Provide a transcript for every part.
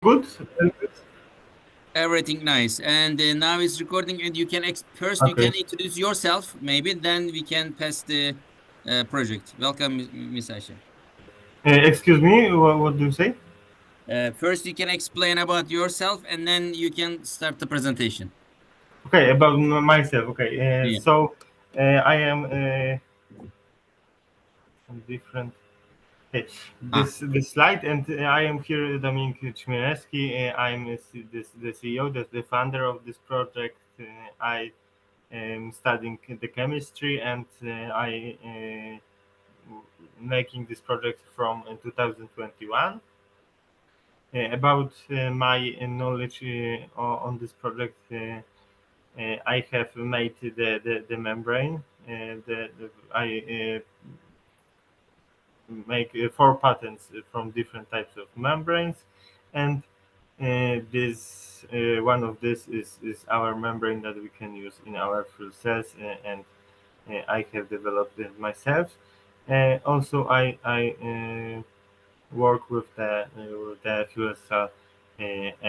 Good? Everything nice. And now it's recording, and you can first you can Okay. introduce yourself. Maybe then we can pass the project. Welcome, Miss Aisha. Excuse me, what do you say? First, you can explain about yourself, and then you can start the presentation. Okay, about myself. Okay, Yeah. so I am different. Okay, Ah. this slide, and I am here, Dominik Chmielewski. I'm the CEO, the founder of this project. I am studying the chemistry, and I making this project from 2021. About my knowledge on this project. I have made the membrane. I make four patents from different types of membranes, and this one of this is our membrane that we can use in our fuel cells, and I have developed it myself. Also, I work with the fuel cell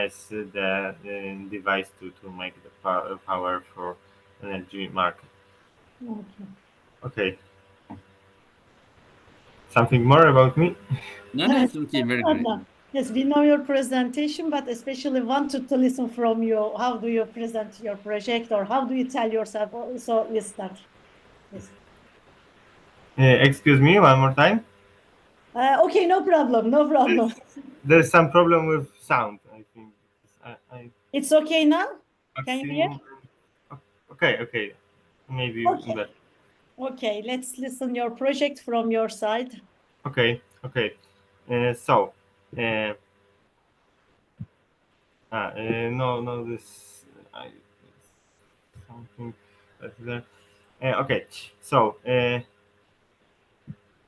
as the device to make the power for energy market. Okay. Okay, something more about me? No, no, No it's okay. Very great. problem. Yes, we know your presentation, but especially wanted to listen from you. How do you present your project, or how do you tell yourself? So we start. Yes. Excuse me, one more time. Okay, no problem, no There's, problem. there's some problem with sound, I think. I It's okay now? Can you hear? maximum. Okay, okay, maybe Okay. better. Okay, let's listen your project from your side. Okay, okay. So, uh, no, no, this something better. Okay, so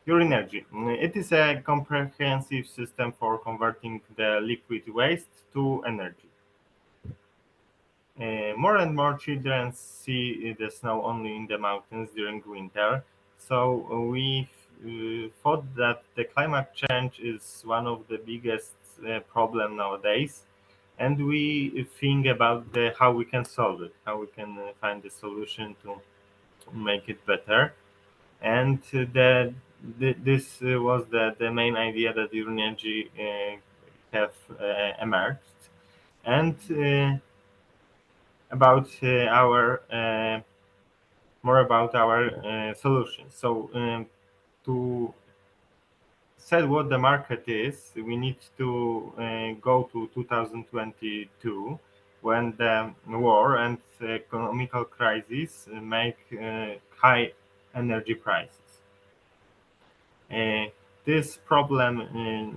Urinergy. It is a comprehensive system for converting the liquid waste to energy. More and more children see the snow only in the mountains during winter, so we thought that the climate change is one of the biggest problem nowadays, and we think about how we can solve it, how we can find a solution to make it better. And this was the main idea that Urinergy have emerged. And about our more about our solution. So to set what the market is, we need to go to 2022 when the war and economical crisis make high energy prices. Uh, this problem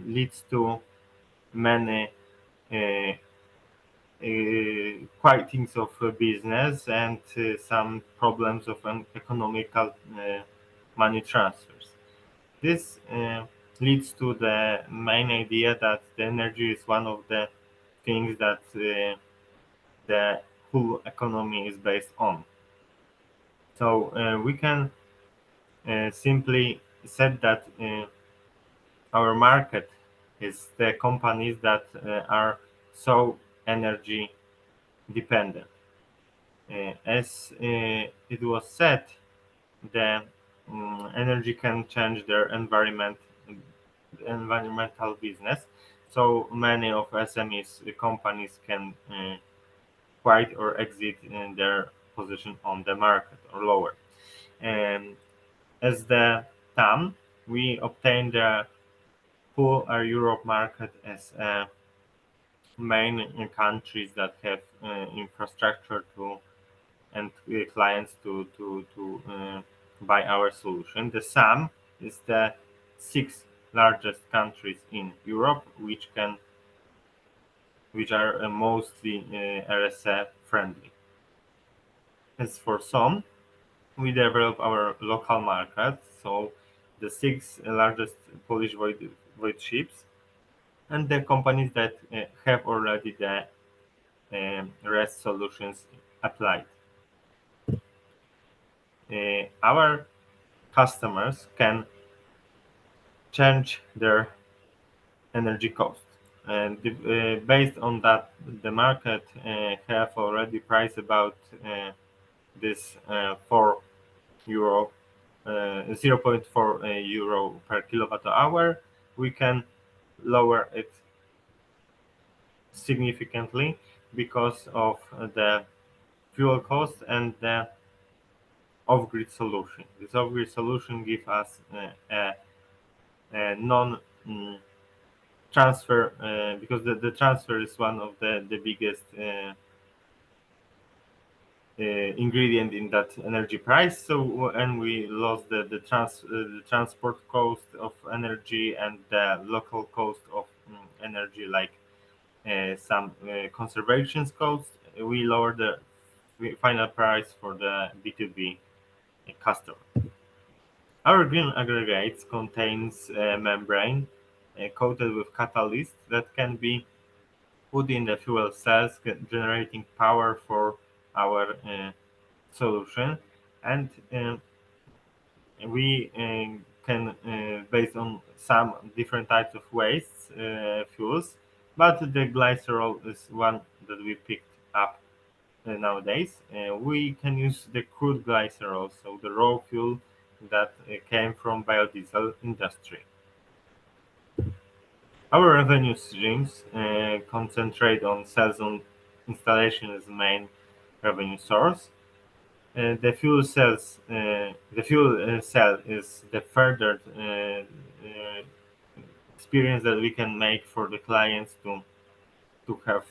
leads to many uh, quitings of business and some problems of economical money transfers. This leads to the main idea that the energy is one of the things that the whole economy is based on. So we can simply said that our market is the companies that are so energy dependent. As it was said, the energy can change their environmental business. So many of SMEs companies can quit or exit in their position on the market or lower. And as the TAM, we obtain the full Europe market as main countries that have infrastructure to and clients to buy our solution. The sum is the six largest countries in Europe, which are mostly RSA friendly. As for some, we develop our local market, so the six largest Polish void ships and the companies that have already the REST solutions applied. Our customers can change their energy cost. And based on that, the market have already priced about this 4 euro, 0.4 euro per kilowatt hour. We can lower it significantly because of the fuel cost and the off-grid solution. This off-grid solution gives us a non transfer because the transfer is one of the biggest ingredient in that energy price. So and we lost the transport cost of energy and the local cost of energy, like some conservation costs. We lower the final price for the B2B customer. Our green aggregates contains a membrane coated with catalyst that can be put in the fuel cells, generating power for our solution. And we can, based on some different types of waste fuels, but the glycerol is one that we picked up nowadays. We can use the crude glycerol, so the raw fuel that came from biodiesel industry. Our revenue streams concentrate on sales on installation as the main revenue source. The fuel cell is the further experience that we can make for the clients to have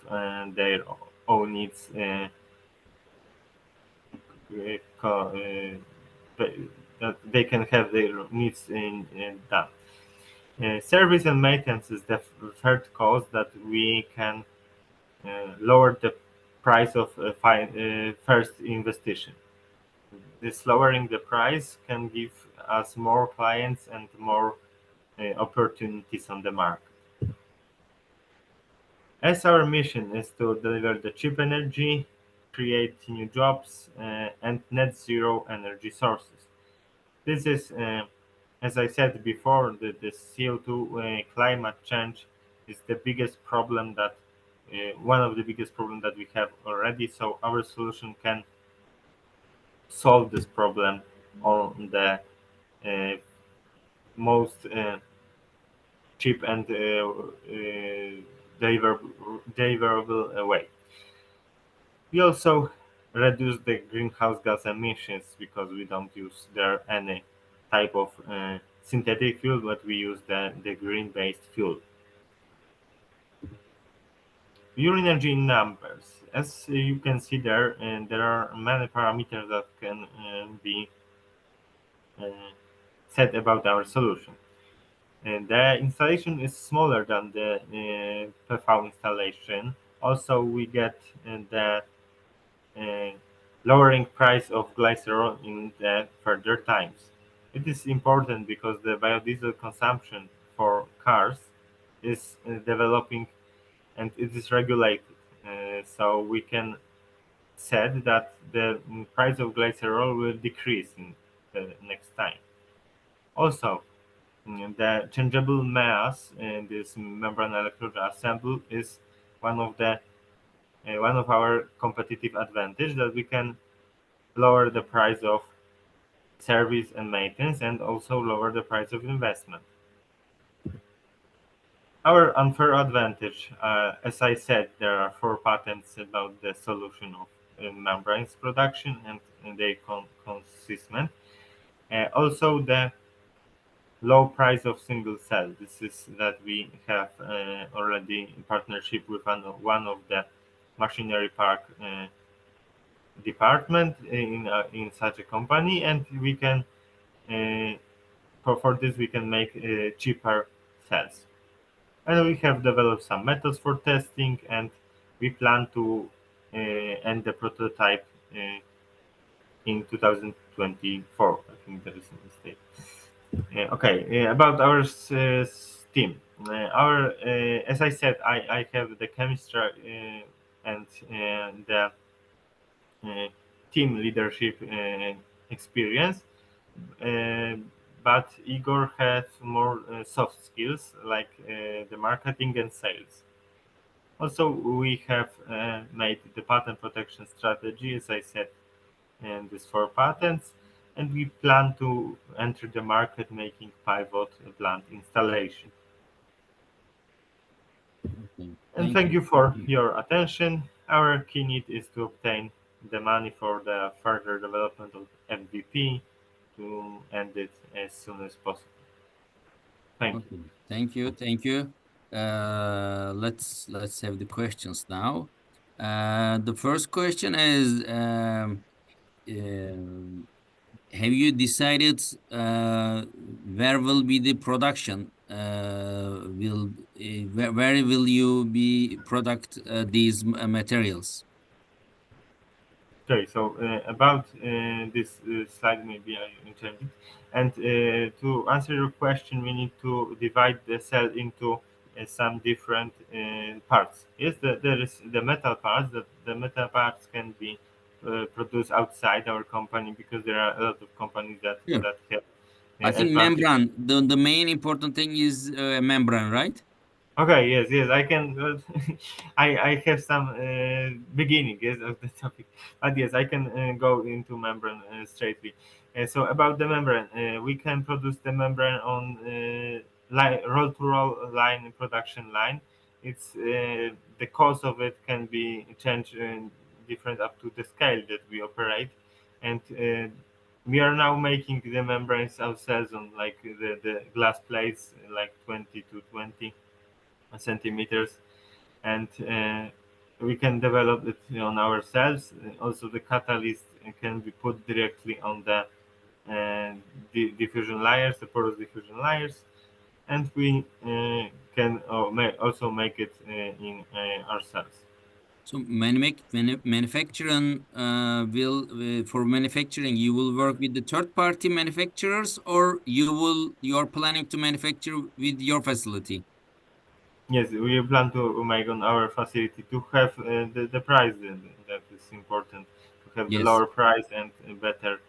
their own needs that they can have their needs done. Service and maintenance is the third cost that we can lower the price of first investigation. This lowering the price can give us more clients and more opportunities on the market. As our mission is to deliver the cheap energy, create new jobs, and net zero energy sources. This is, as I said before, the CO2 climate change is the biggest problem that one of the biggest problems that we have already. So our solution can solve this problem on the uh, most cheap and deliverable way. We also reduce the greenhouse gas emissions because we don't use there any type of synthetic fuel, but we use the green-based fuel. Urinergy in numbers. As you can see there, there are many parameters that can be uh, said about our solution. The installation is smaller than the PV installation. Also, we get the uh, lowering price of glycerol in the further times. It is important because the biodiesel consumption for cars is developing and it is regulated. So we can said that the price of glycerol will decrease in the next time. Also, the changeable mass in this membrane electrode assemble is one of the one of our competitive advantage that we can lower the price of service and maintenance and also lower the price of investment. Our unfair advantage, as I said, there are 4 patents about the solution of membranes production and their consistent. Also, the low price of single cell. This is that we have already in partnership with one of the machinery park department in such a company, and we can uh, for this we can make cheaper cells. And we have developed some methods for testing, and we plan to end the prototype in 2024. I think there is a mistake. Okay, about our team. As I said, I have the chemistry and the uh, team leadership experience, uh, but Igor has more soft skills like the marketing and sales. Also, we have made the patent protection strategy, as I said, and this for patents, and we plan to enter the market making pivot plant installation. Okay. And Thank thank you. you for your attention. Our key need is to obtain the money for the further development of MVP to end it as soon as possible. Thank you. Okay. Thank you. Thank you. Let's have the questions now. The first question is, um, have you decided where will be the production? Where will you be product these materials? Okay, so about this slide, maybe I changed it. And to answer your question, we need to divide the cell into some different parts. Yes, there is the metal parts. The metal parts can be produced outside our company because there are a lot of companies Sure. that have I think advantage. membrane. The main important thing is membrane, right? Okay, yes, yes, I can. I have some beginning, yes, of the topic, but yes, I can go into membrane straightly. So about the membrane, we can produce the membrane on roll to roll line production line. It's the cost of it can be changed different up to the scale that we operate, and we are now making the membranes ourselves on like the glass plates, like 20 to 20 centimeters, and we can develop it on ourselves. Also, the catalyst can be put directly on the diffusion layers, the porous diffusion layers, and we can also make it in ourselves. So manufacturing will for manufacturing you will work with the third party manufacturers, or you're planning to manufacture with your facility. Yes, we plan to make on our facility to have the price that is important, to have the Yes. lower price and better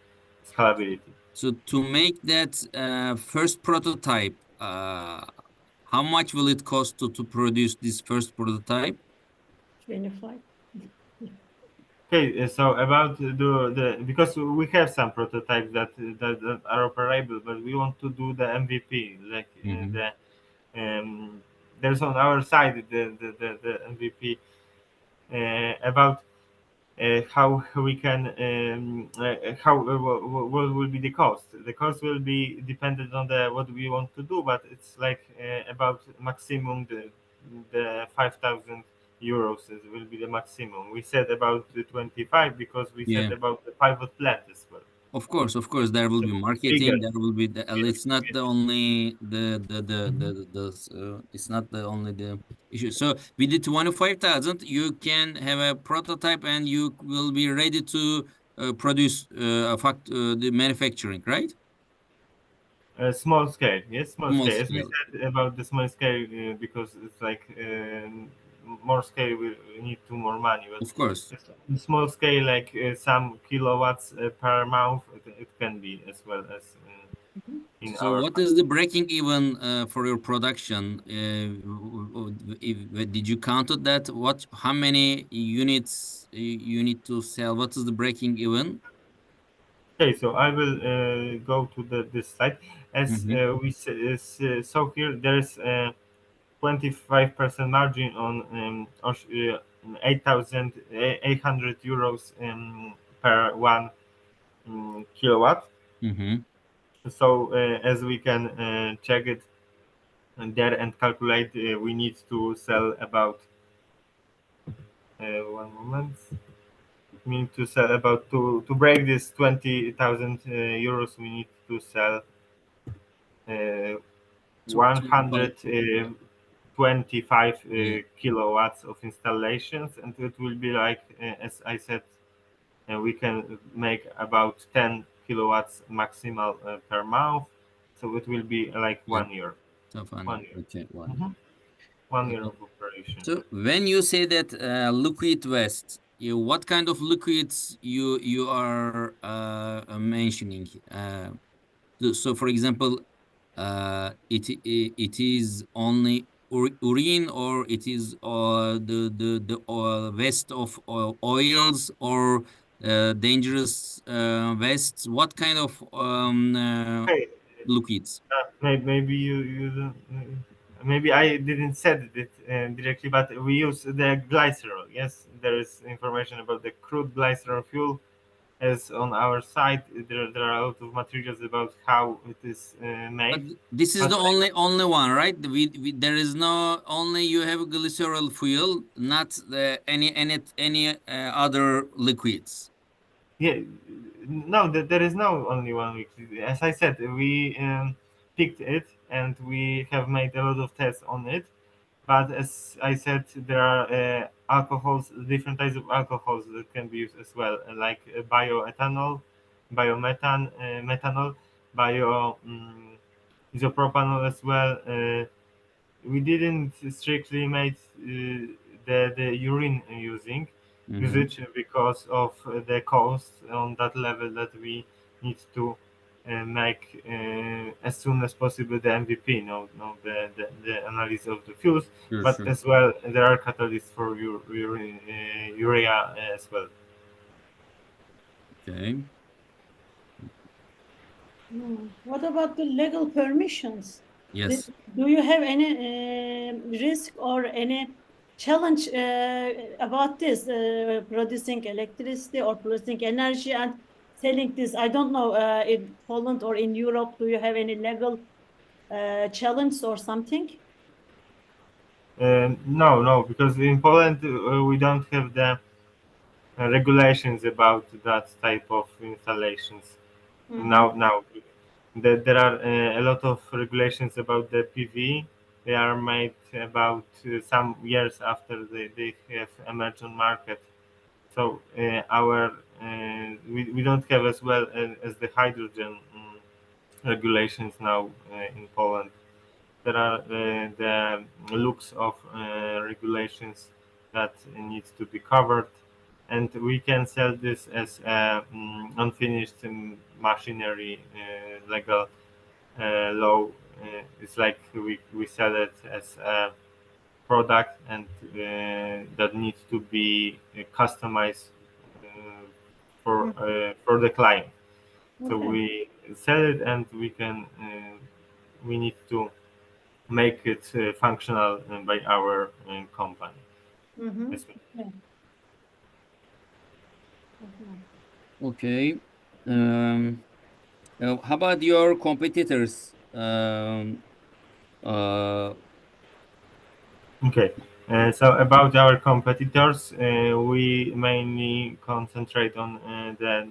scalability. So to make that first prototype, how much will it cost to produce this first prototype? 25. Okay, so about the because we have some prototypes that are operable, but we want to do the MVP. Like Mhm. there's on our side the MVP about how we can how what will be the cost. The cost will be dependent on the what we want to do, but it's like about maximum the 5,000 euros will be the maximum. We said about the 25 because we said Yeah. about the pivot plant as well. Of course, there will The be bigger. marketing. There will be the. Yes, It's not yes. the only Mhm. it's not the only the issue. So with the 25,000, you can have a prototype, and you will be ready to produce the manufacturing, right? Small scale, yes, small Small scale. As we scale, said about the small scale, because it's like more scale, we need to more money. But of course. small scale, like some kilowatts per month, it can be as well as Mhm. in So our what is the breaking even for your production? Did you count it that? How many units you need to sell? What is the breaking even? Okay, so I will go to this slide. As Mm-hmm. so here there is 25% margin on 8,800 euros per 1 kilowatt. Mm-hmm. So as we can check it there and calculate, we need to sell about 1 moment. We need to sell about to break this 20,000 euros. We need to sell uh, 25. 125 Yeah. kilowatts of installations, and it will be like as I said, we can make about 10 kilowatts maximal per month. So it will be like Yeah. 1 year. So funny. 1 year. Okay, one year. Mhm. 1 year Uh, of operation. So when you say that liquid waste, what kind of liquids you are mentioning? So for example, it is only urine, or it is the waste of oils, or dangerous wastes? What kind of Okay, liquids? maybe you don't, maybe I didn't said it directly, but we use the glycerol. Yes, there is information about the crude glycerol fuel. As on our site, there are a lot of materials about how it is But made. this is But the only one, right? There is no only you have glycerol fuel, not any other liquids. yeah, no, there is no only one week. As I said, we picked it and we have made a lot of tests on it. But as I said, there are alcohols, different types of alcohols that can be used as well, like bioethanol, methanol, bio isopropanol as well. We didn't strictly make the urine Mm-hmm. usage because of the cost on that level that we need to make as soon as possible the MVP, no the analysis of the fuels, Sure, but sure. as well there are catalysts for urine, urea as well. Okay. What about the legal permissions? Do, Yes. do you have any risk or any challenge about this, producing electricity or producing energy and selling this? I don't know, in Poland or in Europe, do you have any legal challenge or something? No, because in Poland we don't have the regulations about that type of installations. Mm-hmm. Now there are a lot of regulations about the PV. They are made about some years after they have emerged on market. So we don't have as well as the hydrogen regulations now in Poland. There are the looks of regulations that needs to be covered, and we can sell this as unfinished machinery legal law. It's like we sell it as a product, and that needs to be customized uh, for the client. So Okay. we sell it, and we need to make it functional by our company. Mm-hmm. As well. Okay. Okay. Okay. Um, how about your competitors? Uh, Okay. So about our competitors, we mainly concentrate on the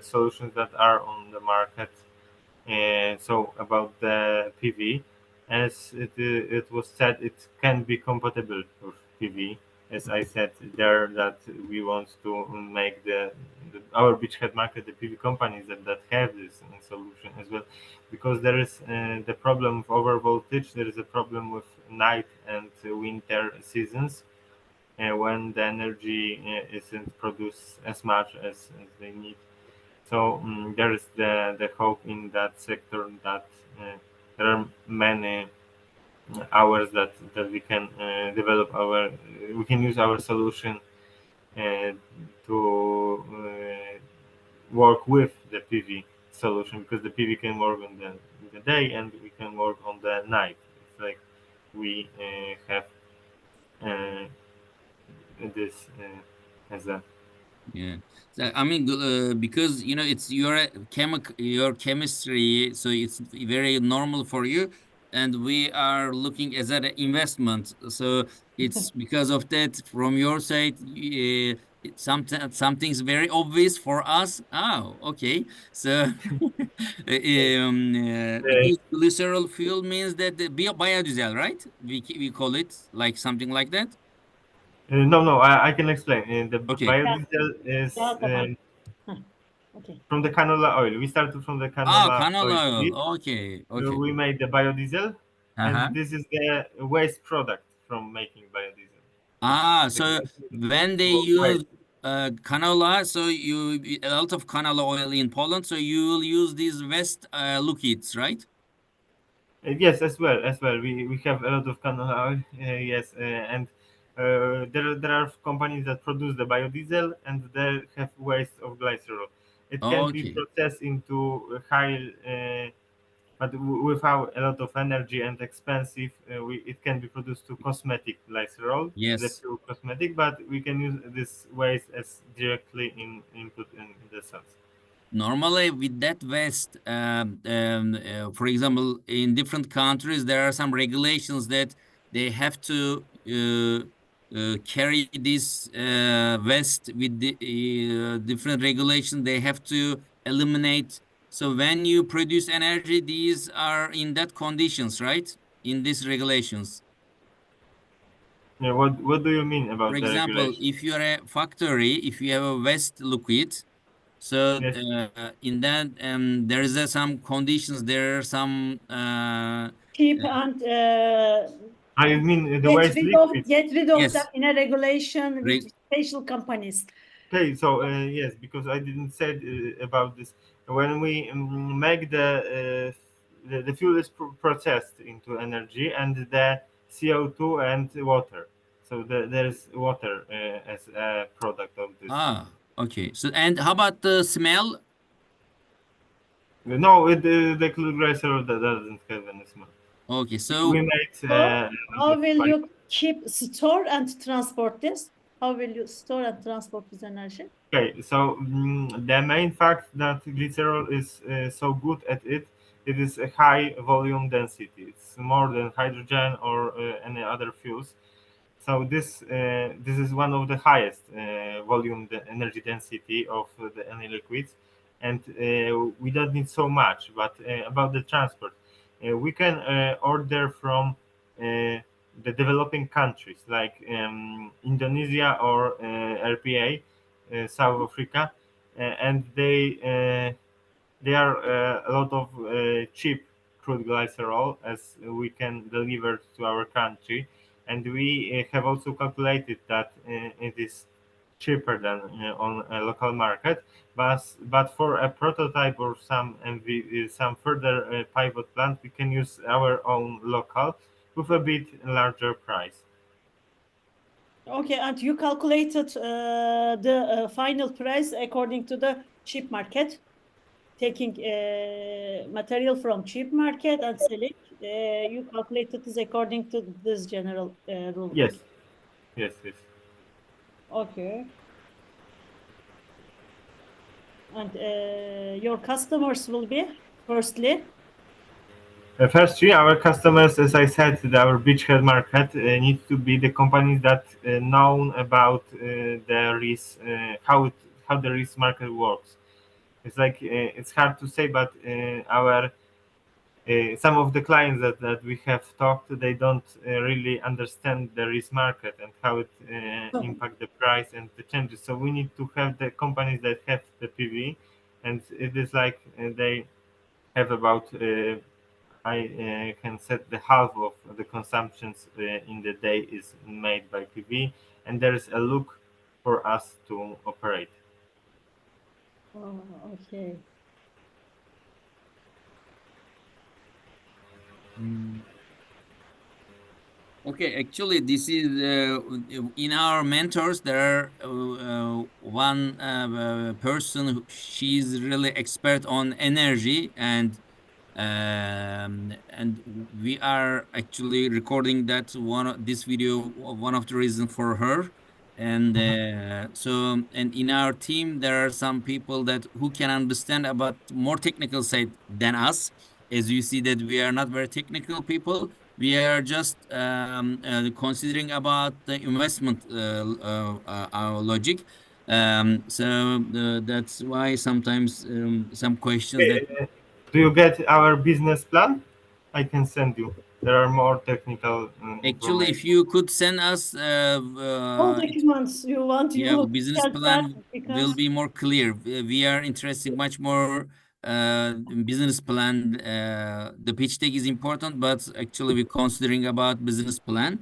solutions that are on the market. So about the PV, as it was said, it can be compatible with PV. As I said there, that we want to make our beachhead market the PV companies that have this solution as well, because there is the problem of over voltage. There is a problem with night and winter seasons when the energy isn't produced as much as they need. So there is the hope in that sector that there are many hours that we can develop we can use our solution uh, to work with the PV solution, because the PV can work on the day and we can work on the night. It's like we have uh, this as a Yeah, so, I mean, because it's your chemistry, so it's very normal for you, and we are looking as an investment. So it's because of that from your side. Something's very obvious for us. Oh, okay. So uh, because glycerol fuel means that the biodiesel, right? We call it like something like that. no, I can explain. The Okay. Yeah, biodiesel is yeah, tamam. Huh, okay. from the canola oil. We started from the Ah, canola oil. canola oil. Okay, okay. We made the biodiesel, and Uh-huh. this is the waste product from making biodiesel. Ah, It's so exactly when they waste. use canola, so a lot of canola oil in Poland, so you will use these West liquids, right? Yes, as well. We have a lot of canola oil. Yes, and there are companies that produce the biodiesel, and they have waste of glycerol. It can be Okay. processed into high, but without a lot of energy and expensive. It can be produced to cosmetic glycerol, the Yes. pure cosmetic, but we can use this waste as directly in input in the cells. Normally, with that waste, for example, in different countries, there are some regulations that they have to carry this waste with the different regulations. They have to eliminate. So when you produce energy, these are in that conditions, right? In these regulations. Yeah, what do you mean For about the example, regulation? if you're a factory, if you have a waste liquid, so Yes. in that there is some conditions. There are some Keep and I mean the waste liquid. get rid of them yes, in a regulation with reg- special companies. Okay, so yes, because I didn't say about this. When we make the fuel is processed into energy and the CO2 and water. So there's water as a product of this. okay. So and how about the smell? No, the glycerol that doesn't have any smell. Okay, We so made So a lot how of will by. you keep, store and transport this? How will you store and transport this energy? Okay, so the main fact that glycerol is so good at it, it is a high volume density. It's more than hydrogen or any other fuels. So this is one of the highest volume energy density of any liquids, and we don't need so much. But about the transport, we can order from the developing countries like Indonesia or RPA, South Africa, and they are a lot of cheap crude glycerol as we can deliver to our country, and we have also calculated that it is cheaper than on a local market. But for a prototype or some further pivot plant, we can use our own local with a bit larger price. Okay, and you calculated the final price according to the cheap market, taking material from cheap market and selling. You calculated this according to this general rule. Yes, yes. Okay. And your customers will be, firstly, Firstly, our customers, as I said, our beachhead market needs to be the companies that know about the risk, how the risk market works. It's like it's hard to say, but our some of the clients that we have talked, they don't really understand the risk market and how it impact the price and the changes. So we need to have the companies that have the PV, and it is like they have about I can set the half of the consumptions in the day is made by PV, and there is a look for us to operate. oh, okay. mm, okay, actually, this is in our mentors. There are one person. She's really expert on energy, and we are actually recording that this video. One of the reasons for her, and and in our team there are some people that who can understand about more technical side than us. As you see that we are not very technical people, we are just considering about the investment our logic. That's why sometimes some questions that Okay, do you get our business plan? I can send you. There are more technical actually, if information. you could send us All it, documents you want, yeah, you business can send plan will because be more clear. We are interested much more in business plan. The pitch deck is important, but actually we're considering about business plan.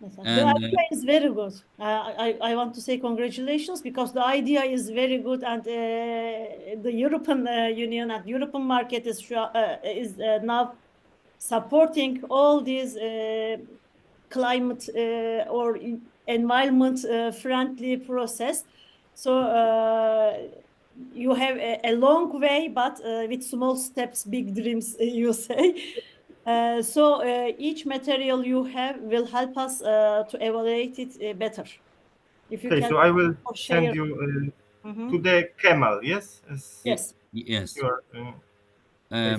yes, the And idea is very good. I want to say congratulations because the idea is very good, and the European Union and European market is now supporting all these climate or environment friendly process. So you have a long way, but with small steps, big dreams, you say. Each material you have will help us to evaluate it better. If you Okay, can so I will send share. you to Mhm. the Kemal. Yes, as Yes. Yes. your. Okay,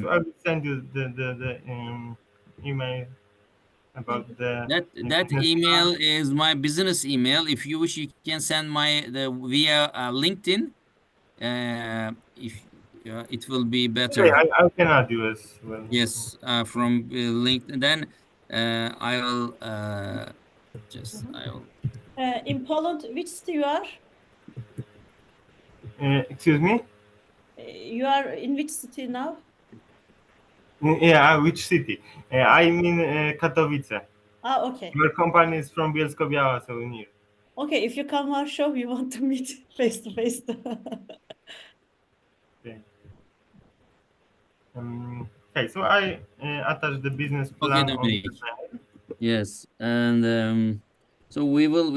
so Um, I will send you the email about Mhm. the that business email plan. is my business email. If you wish, you can send the via LinkedIn. If it will be Okay, better. I can add you as well. Yes, from LinkedIn. Then I'll just Mhm. I'll. In Poland, which city you are? Excuse me. You are in which city now? Yeah, which city? I'm in Katowice. Ah, okay. Your company is from Bielsko-Biała, so near. Okay, if you come Warsaw, we want to meet face to face. Okay. Okay, so I attach the business Okay, plan on the Dominic. mail. Yes, and so we will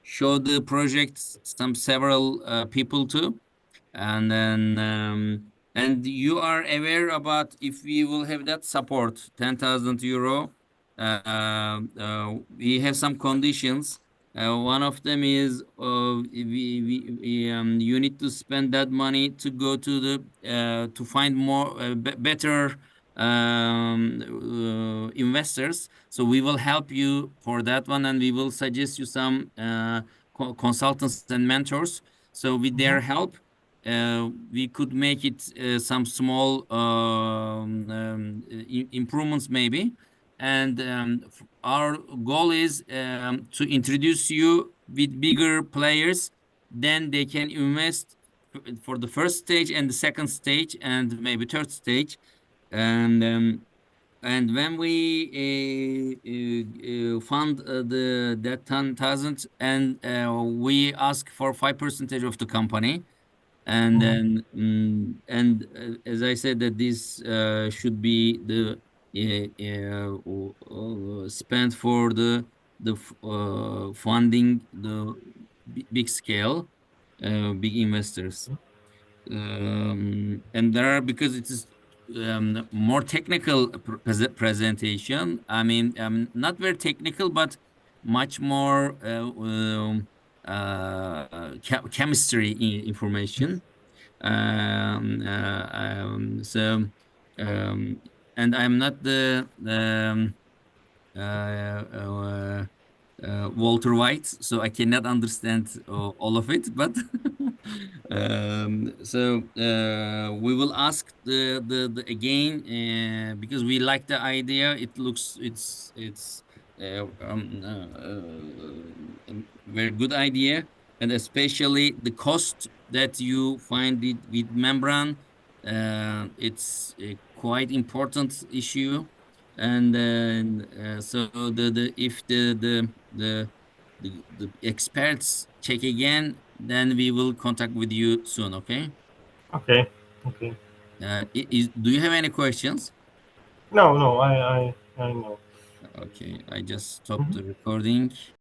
show the projects some several people too. And then and you are aware about if we will have that support 10,000 euro. We have some conditions. One of them is you need to spend that money to go to the to find more better investors. So we will help you for that one, and we will suggest you some consultants and mentors. So with their Mhm. help, we could make it some small improvements maybe. And our goal is to introduce you with bigger players. Then they can invest for the first stage and the second stage and maybe third stage. And when we fund the that 10,000, and we ask for 5% of the company. And Mhm. then and as I said, that this should be the spent for the funding the big scale big investors. And there are, because it is more technical presentation. I mean, not very technical, but much more chemistry information. So, um, and I'm not uh, uh, Walter White, so I cannot understand all of it. But we will ask the again because we like the idea. It looks it's very good idea, and especially the cost that you find it with membrane. It's a quite important issue. And then so the if the experts check again, then we will contact with you soon. Okay. Okay. Okay. Do you have any questions? No, no, I know. Okay, I just stopped Mhm. the recording.